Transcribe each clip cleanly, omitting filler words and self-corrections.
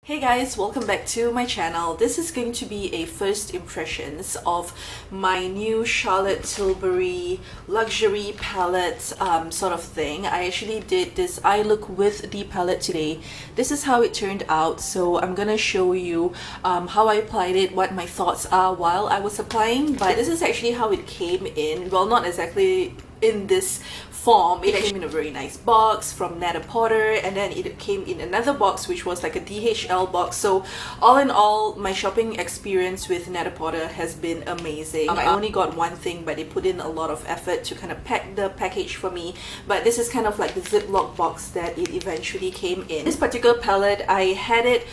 Hey guys, welcome back to my channel. This is going to be a first impressions of my new Charlotte Tilbury luxury palette sort of thing. I actually did this eye look with the palette today. This is how it turned out, so I'm gonna show you how I applied it, what my thoughts are while I was applying. But this is actually how it came in. Well, not exactly in this form. It came in a very nice box from Net-a-Porter, and then it came in another box which was like a DHL box. So all in all, my shopping experience with Net-a-Porter has been amazing. I only got one thing, but they put in a lot of effort to kind of pack the package for me. But this is kind of like the Ziploc box that it eventually came in. This particular palette, I had it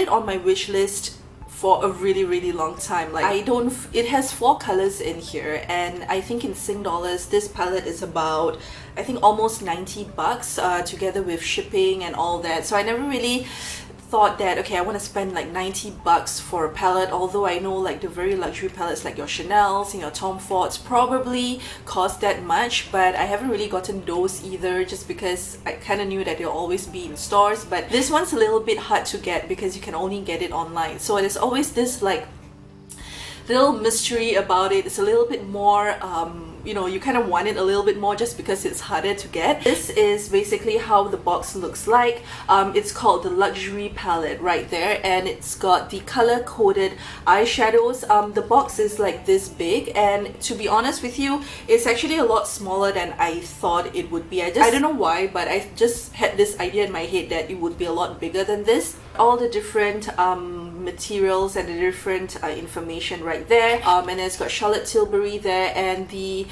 on my wish list for a really long time. Like it has 4 colors in here, and I think in Sing dollars this palette is about, I think, almost 90 bucks together with shipping and all that. So I never really thought that, okay, I want to spend like 90 bucks for a palette, although I know like the very luxury palettes like your Chanel's and your Tom Fords probably cost that much, but I haven't really gotten those either, just because I kind of knew that they'll always be in stores. But this one's a little bit hard to get because you can only get it online, so there's always this like little mystery about it. It's a little bit more you know, you kind of want it a little bit more just because it's harder to get. This is basically how the box looks like. It's called the luxury palette right there, and it's got the color coded eyeshadows. The box is like this big, and to be honest with you, it's actually a lot smaller than I thought it would be. I don't know why, but I just had this idea in my head that it would be a lot bigger than this. All the different materials and the different information right there, and then it's got Charlotte Tilbury there, and the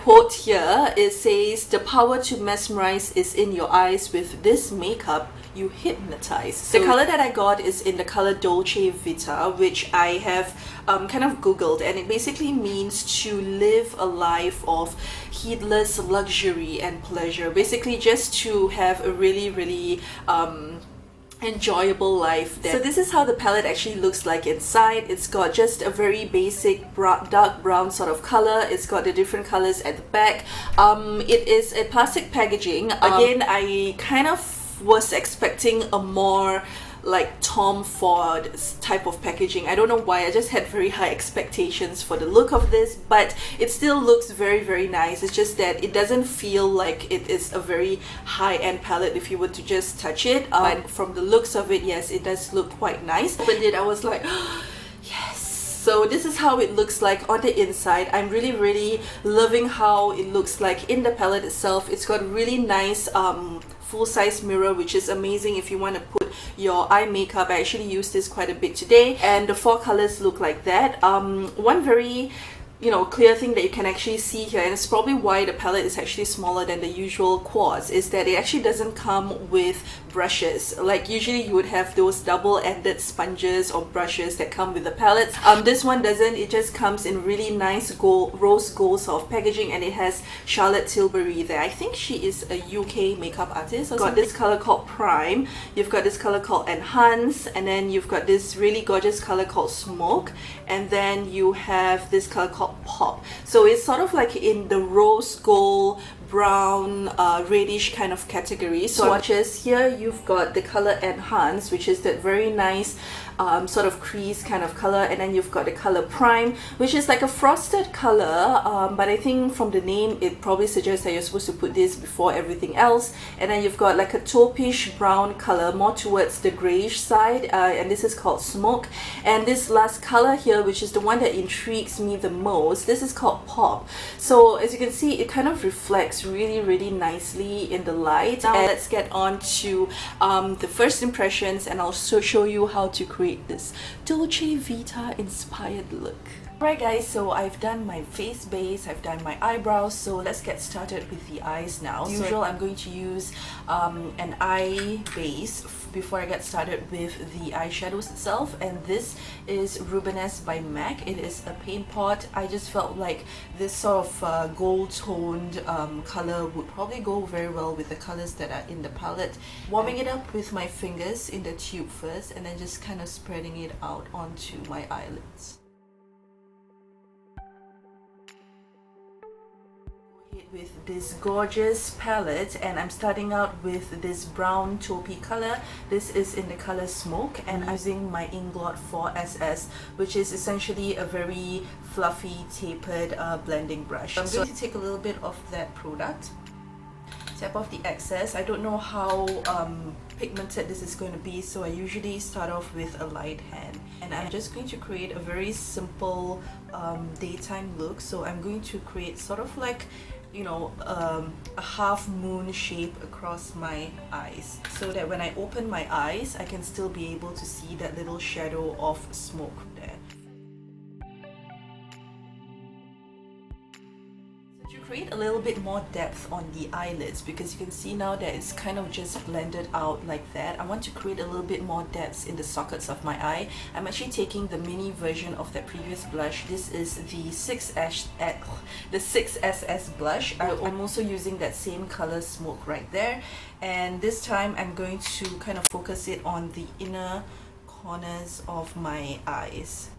quote here, it says, "The power to mesmerize is in your eyes. With this makeup you hypnotize." So the color that I got is in the color Dolce Vita, which I have kind of googled, and it basically means to live a life of heedless luxury and pleasure. Basically just to have a really enjoyable life there. So this is how the palette actually looks like inside. It's got just a very basic dark brown sort of color. It's got the different colors at the back. It is a plastic packaging. Again, I kind of was expecting a more like Tom Ford type of packaging. I don't know why, I just had very high expectations for the look of this, but it still looks very nice. It's just that it doesn't feel like it is a very high-end palette if you were to just touch it. But from the looks of it, yes, it does look quite nice. But then I was like, yes. So this is how it looks like on the inside. I'm really loving how it looks like in the palette itself. It's got really nice full-size mirror, which is amazing if you want to put your eye makeup. I actually used this quite a bit today, and the 4 colors look like that. One very clear thing that you can actually see here, and it's probably why the palette is actually smaller than the usual quads, is that it actually doesn't come with brushes. Like usually you would have those double-ended sponges or brushes that come with the palettes. This one doesn't. It just comes in really nice rose gold sort of packaging, and it has Charlotte Tilbury there. I think she is a UK makeup artist. You've got this color called Prime, you've got this color called Enhance, and then you've got this really gorgeous color called Smoke, and then you have this color called Pop. So it's sort of like in the rose gold brown reddish kind of category. So swatches here, you've got the color Enhance, which is that very nice sort of crease kind of color, and then you've got the color Prime, which is like a frosted color, but I think from the name it probably suggests that you're supposed to put this before everything else. And then you've got like a taupish brown color, more towards the grayish side, and this is called Smoke. And this last color here, which is the one that intrigues me the most, this is called Pop. So as you can see, it kind of reflects really nicely in the light. Now let's get on to the first impressions, and I'll show you how to create this Dolce Vita inspired look. Alright guys, so I've done my face base, I've done my eyebrows, so let's get started with the eyes now. As usual, I'm going to use an eye base before I get started with the eyeshadows itself, and this is Rubenesque by MAC. It is a paint pot. I just felt like this sort of gold toned color would probably go very well with the colors that are in the palette. Warming it up with my fingers in the tube first, and then just kind of spreading it out onto my eyelids. with this gorgeous palette, and I'm starting out with this brown taupey color. This is in the color Smoke, and I'm using my Inglot 4SS, which is essentially a very fluffy tapered blending brush. I'm going to take a little bit of that product, tap off the excess. I don't know how pigmented this is going to be, so I usually start off with a light hand, and I'm just going to create a very simple daytime look. So I'm going to create sort of like, you know, a half moon shape across my eyes, so that when I open my eyes I can still be able to see that little shadow of smoke there. To create a little bit more depth on the eyelids, because you can see now that it's kind of just blended out like that, I want to create a little bit more depth in the sockets of my eye. I'm actually taking the mini version of that previous blush. This is the 6SS blush. I'm also using that same color Smoke right there, and this time I'm going to kind of focus it on the inner corners of my eyes.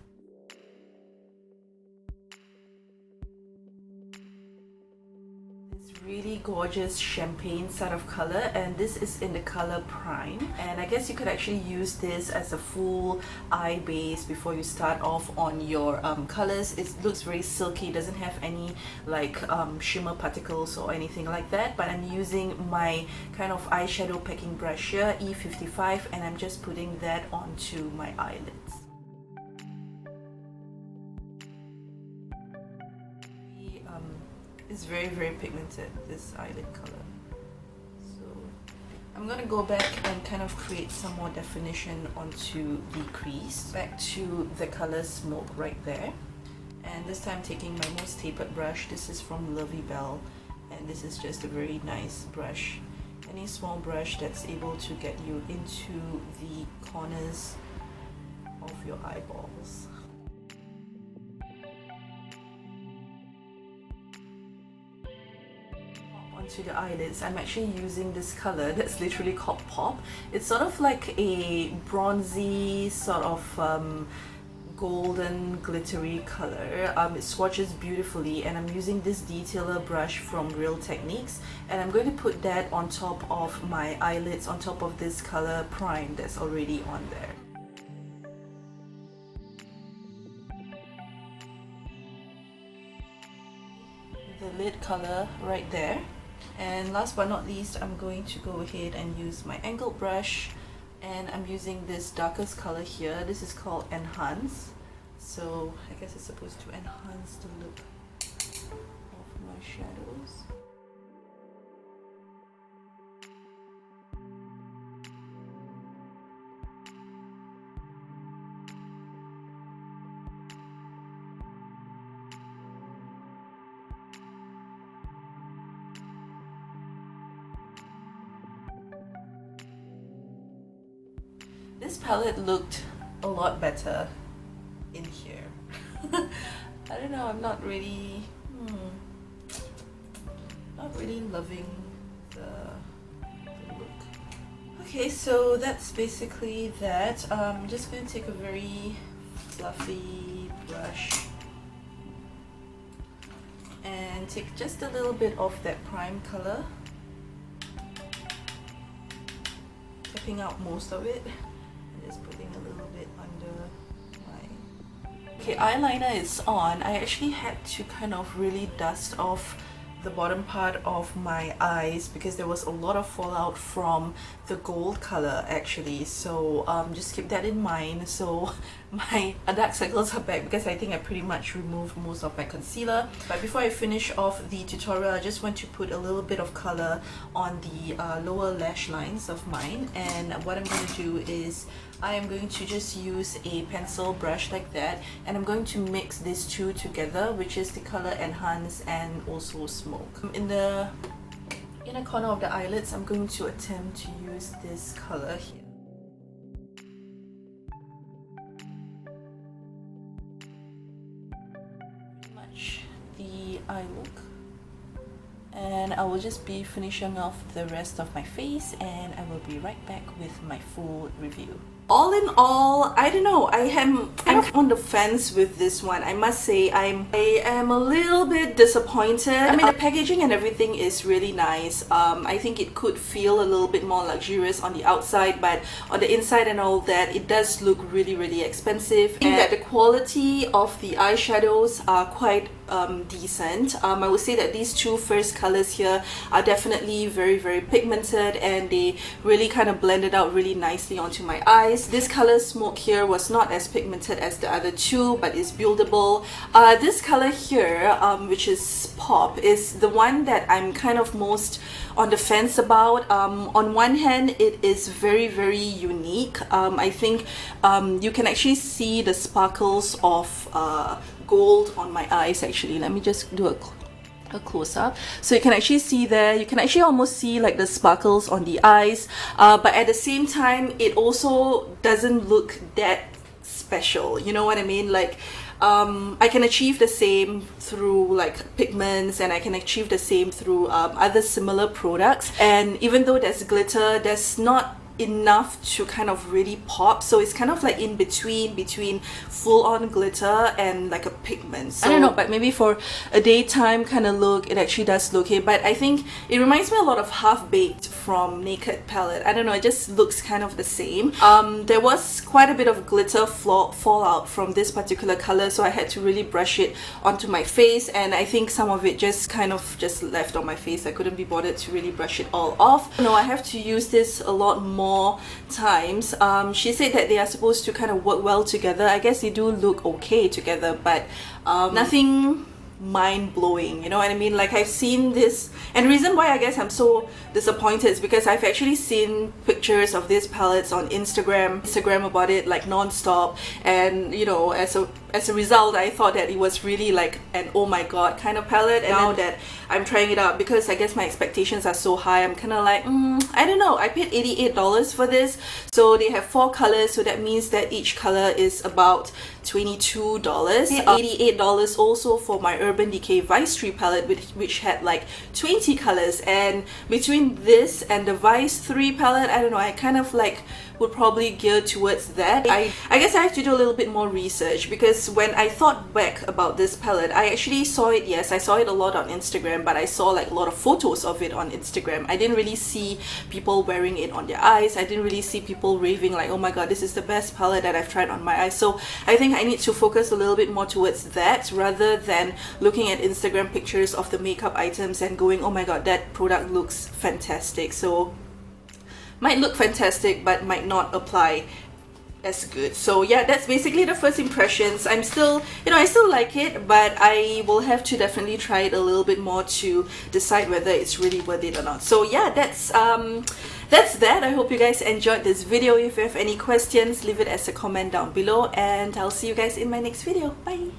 Really gorgeous champagne sort of color, and this is in the color Prime, and I guess you could actually use this as a full eye base before you start off on your colors. It looks very silky, doesn't have any like shimmer particles or anything like that, but I'm using my kind of eyeshadow packing brush here, E55, and I'm just putting that onto my eyelids. It's very pigmented, this eyelid color. So I'm gonna go back and kind of create some more definition onto the crease. Back to the color Smoke right there, and this time taking my most tapered brush. This is from Lovely Bell, and this is just a very nice brush. Any small brush that's able to get you into the corners of your eyeballs. Onto the eyelids, I'm actually using this color that's literally called Pop. It's sort of like a bronzy sort of golden glittery color. It swatches beautifully, and I'm using this detailer brush from Real Techniques, and I'm going to put that on top of my eyelids, on top of this color Prime that's already on there. The lid color right there. And last but not least, I'm going to go ahead and use my angled brush, and I'm using this darkest color here. This is called Enhance. So I guess it's supposed to enhance the look of my shadows. This palette looked a lot better in here. I don't know, I'm not really loving the look. Okay, so that's basically that. I'm just going to take a very fluffy brush and take just a little bit of that Prime color, tapping out most of it. Just putting a little bit under my... Okay, eyeliner is on. I actually had to kind of really dust off the bottom part of my eyes because there was a lot of fallout from the gold color actually, so just keep that in mind. So my dark circles are back because I think I pretty much removed most of my concealer. But before I finish off the tutorial, I just want to put a little bit of color on the lower lash lines of mine, and what I'm going to do is I am going to just use a pencil brush like that, and I'm going to mix these two together, which is the color Enhance and also Smoke. In the inner corner of the eyelids, I'm going to attempt to use this color here. Pretty much the eye look. And I will just be finishing off the rest of my face, and I will be right back with my full review. All in all, I don't know, I'm on the fence with this one. I must say I am a little bit disappointed. I mean, the packaging and everything is really nice. I think it could feel a little bit more luxurious on the outside, but on the inside and all that, it does look really expensive. I think that the quality of the eyeshadows are quite decent. I would say that these two first colors here are definitely very pigmented, and they really kind of blended out really nicely onto my eyes. This color Smoke here was not as pigmented as the other two, but is buildable. This color here, which is Pop, is the one that I'm kind of most on the fence about. On one hand, it is very unique. I think you can actually see the sparkles of gold on my eyes. Actually, let me just do a close-up. So you can actually see there, you can actually almost see like the sparkles on the eyes, but at the same time it also doesn't look that special, you know what I mean? Like I can achieve the same through like pigments, and I can achieve the same through other similar products, and even though there's glitter, there's not enough to kind of really pop. So it's kind of like in between full-on glitter and like a pigment. So I don't know, but maybe for a daytime kind of look, it actually does look okay. But I think it reminds me a lot of Half Baked from Naked palette. I don't know, it just looks kind of the same. There was quite a bit of glitter fallout from this particular color, so I had to really brush it onto my face, and I think some of it just kind of just left on my face. I couldn't be bothered to really brush it all off. No, I have to use this a lot more times. She said that they are supposed to kind of work well together. I guess they do look okay together, but nothing mind-blowing, you know what I mean? Like, I've seen this, and the reason why I guess I'm so disappointed is because I've actually seen pictures of these palettes on Instagram about it like non-stop, and you know, as a result, I thought that it was really like an oh my god kind of palette, and now that I'm trying it out, because I guess my expectations are so high, I'm kind of like, I don't know. I paid $88 for this, so they have 4 colors, so that means that each color is about $22. $88 also for my Urban Decay Vice 3 palette, which had like 20 colors, and between this and the Vice 3 palette, I don't know, I kind of like would probably gear towards that. I guess I have to do a little bit more research, because when I thought back about this palette, I actually saw it, yes, I saw it a lot on Instagram, but I saw like a lot of photos of it on Instagram. I didn't really see people wearing it on their eyes. I didn't really see people raving like, oh my god, this is the best palette that I've tried on my eyes. So I think I need to focus a little bit more towards that, rather than looking at Instagram pictures of the makeup items and going, oh my god, that product looks fantastic. So might look fantastic, but might not apply as good. So yeah, that's basically the first impressions. I'm still, you know, I still like it, but I will have to definitely try it a little bit more to decide whether it's really worth it or not. So yeah, that's that. I hope you guys enjoyed this video. If you have any questions, leave it as a comment down below, and I'll see you guys in my next video. Bye.